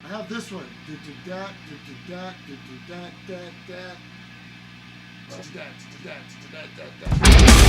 I have this one. Da-da-da, da-da-da, da-da-da, da-da. Da-da-da, da-da-da, da-da-da.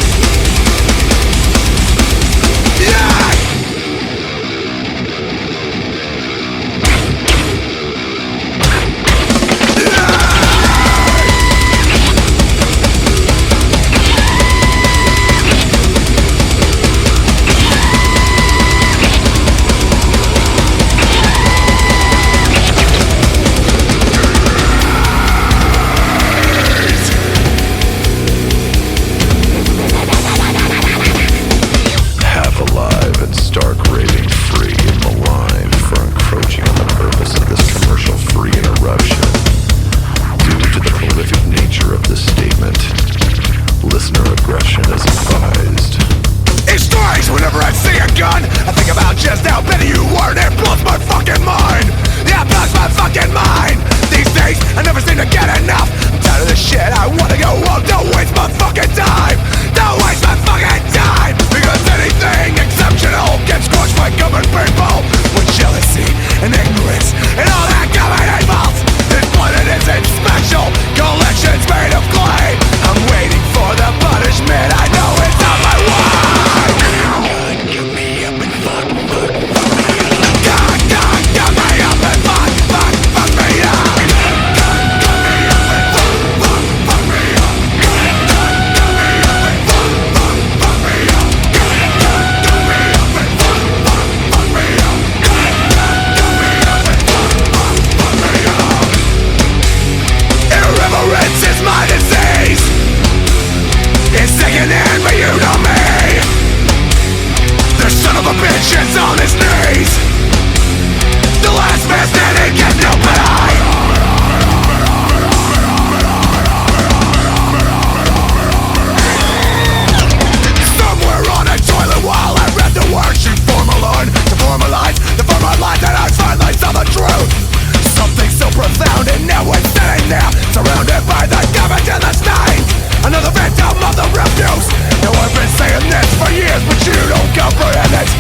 I think about just how petty you were, and it blows my fucking mind. Yeah, it blows my fucking mind. These days, I never seem to get enough. I'm tired of this shit, I wanna go home. Don't waste my fucking time. Don't waste my fucking time. Because anything exceptional gets squashed by common people with jealousy and ignorance and all that common evils. This planet isn't special, collections made of clay. I'm waiting for the punishment, I know it's on my way. Bitches on his knees. The last man standing gets no pay. Somewhere on a toilet while I read the words she formalized to form a life that I finally saw the truth. Something so profound and now it's sitting there, surrounded by the garbage and the stains. Another victim of the refuse. Now I've been saying this for years, but you don't comprehend it.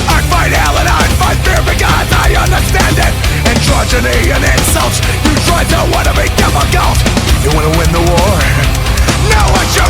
I fight hell and I fight fear because I understand it. Androgyny and insults, you try to wanna be difficult. You wanna win the war? Now it's your